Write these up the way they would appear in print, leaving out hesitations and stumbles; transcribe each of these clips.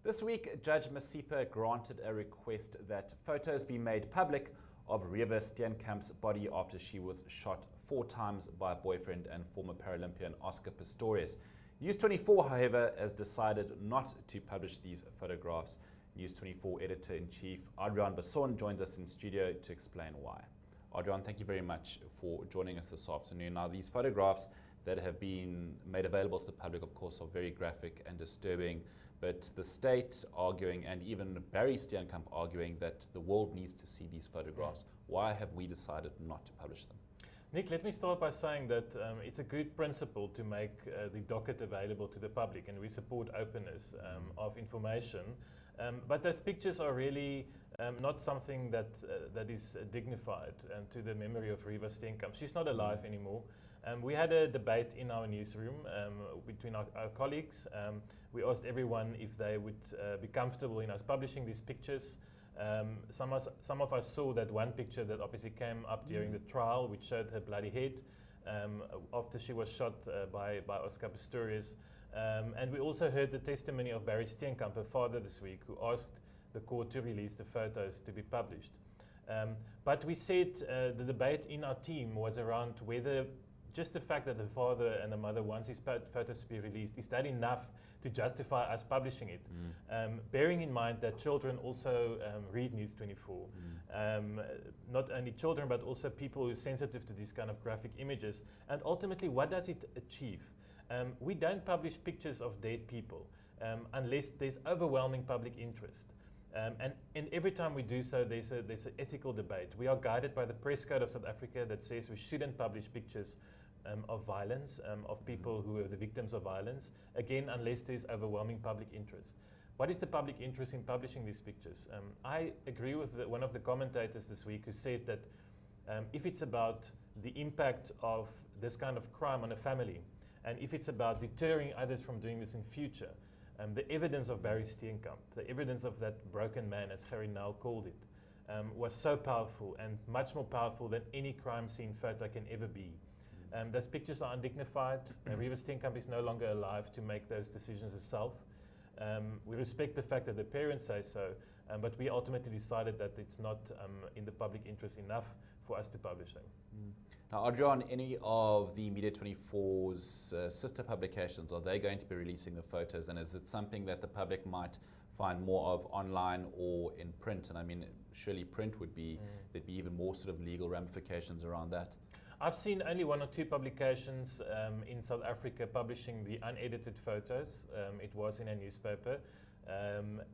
This week, Judge Masipa granted a request that photos be made public of Reeva Steenkamp's body after she was shot 4 times by a boyfriend and former Paralympian Oscar Pistorius. News24, however, has decided not to publish these photographs. News24 editor-in-chief Adriaan Basson joins us in studio to explain why. Adriaan, thank you very much for joining us this afternoon. Now, these photographs that have been made available to the public, of course, are very graphic and disturbing, but the state arguing, and even Barry Steenkamp arguing, that the world needs to see these photographs. Why have we decided not to publish them? Nick, let me start by saying that it's a good principle to make the docket available to the public, and we support openness of information. But those pictures are really not something that is dignified to the memory of Reeva Steenkamp. She's not alive anymore. We had a debate in our newsroom between our colleagues. We asked everyone if they would be comfortable in us publishing these pictures. Some of us saw that one picture that obviously came up during the trial, which showed her bloody head after she was shot by Oscar Pistorius. And we also heard the testimony of Barry Steenkamp, her father, this week, who asked the court to release the photos to be published. But we said the debate in our team was around whether just the fact that the father and the mother wants these photos to be released, is that enough to justify us publishing it? Bearing in mind that children also read News24. Not only children, but also people who are sensitive to these kind of graphic images. And ultimately, what does it achieve? We don't publish pictures of dead people unless there's overwhelming public interest. And every time we do so, there's an ethical debate. We are guided by the Press Code of South Africa that says we shouldn't publish pictures of violence, of people who are the victims of violence, again, unless there's overwhelming public interest. What is the public interest in publishing these pictures? I agree with one of the commentators this week who said that if it's about the impact of this kind of crime on a family, and if it's about deterring others from doing this in future, the evidence of Barry Steenkamp, the evidence of that broken man, as Harry now called it, was so powerful and much more powerful than any crime scene photo can ever be. Those pictures are undignified. Reeva Steenkamp is no longer alive to make those decisions herself. We respect the fact that the parents say so, but we ultimately decided that it's not in the public interest enough for us to publish them. Now, Adriaan, any of the Media24's sister publications, are they going to be releasing the photos? And is it something that the public might find more of online or in print? And I mean, surely print would be, there'd be even more sort of legal ramifications around that. I've seen only 1 or 2 publications in South Africa publishing the unedited photos. It was in a newspaper.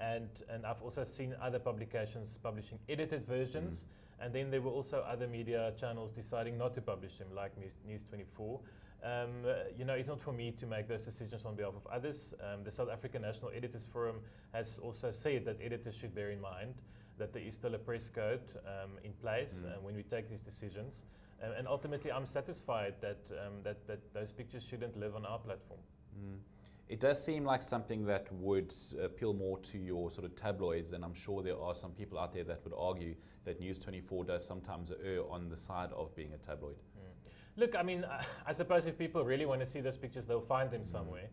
And I've also seen other publications publishing edited versions. And then there were also other media channels deciding not to publish them, like News24. You know, it's not for me to make those decisions on behalf of others. The South African National Editors Forum has also said that editors should bear in mind that there is still a press code in place when we take these decisions. And ultimately, I'm satisfied that, that those pictures shouldn't live on our platform. It does seem like something that would appeal more to your sort of tabloids, and I'm sure there are some people out there that would argue that News24 does sometimes err on the side of being a tabloid. Look, I mean, I suppose if people really want to see those pictures, they'll find them somewhere.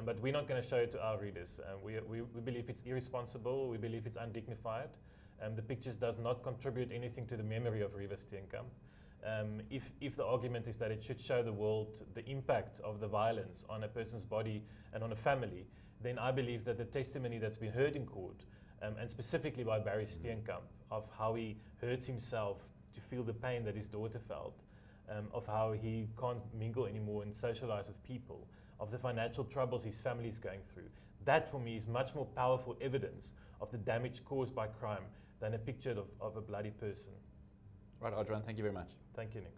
But we're not going to show it to our readers. We believe it's irresponsible. We believe it's undignified. The pictures does not contribute anything to the memory of Reeva Steenkamp. If the argument is that it should show the world the impact of the violence on a person's body and on a family, then I believe that the testimony that's been heard in court, and specifically by Barry Steenkamp, of how he hurts himself to feel the pain that his daughter felt, of how he can't mingle anymore and socialize with people, of the financial troubles his family is going through, that for me is much more powerful evidence of the damage caused by crime than a picture of a bloody person. Right, Adriaan, thank you very much. Thank you, Nick.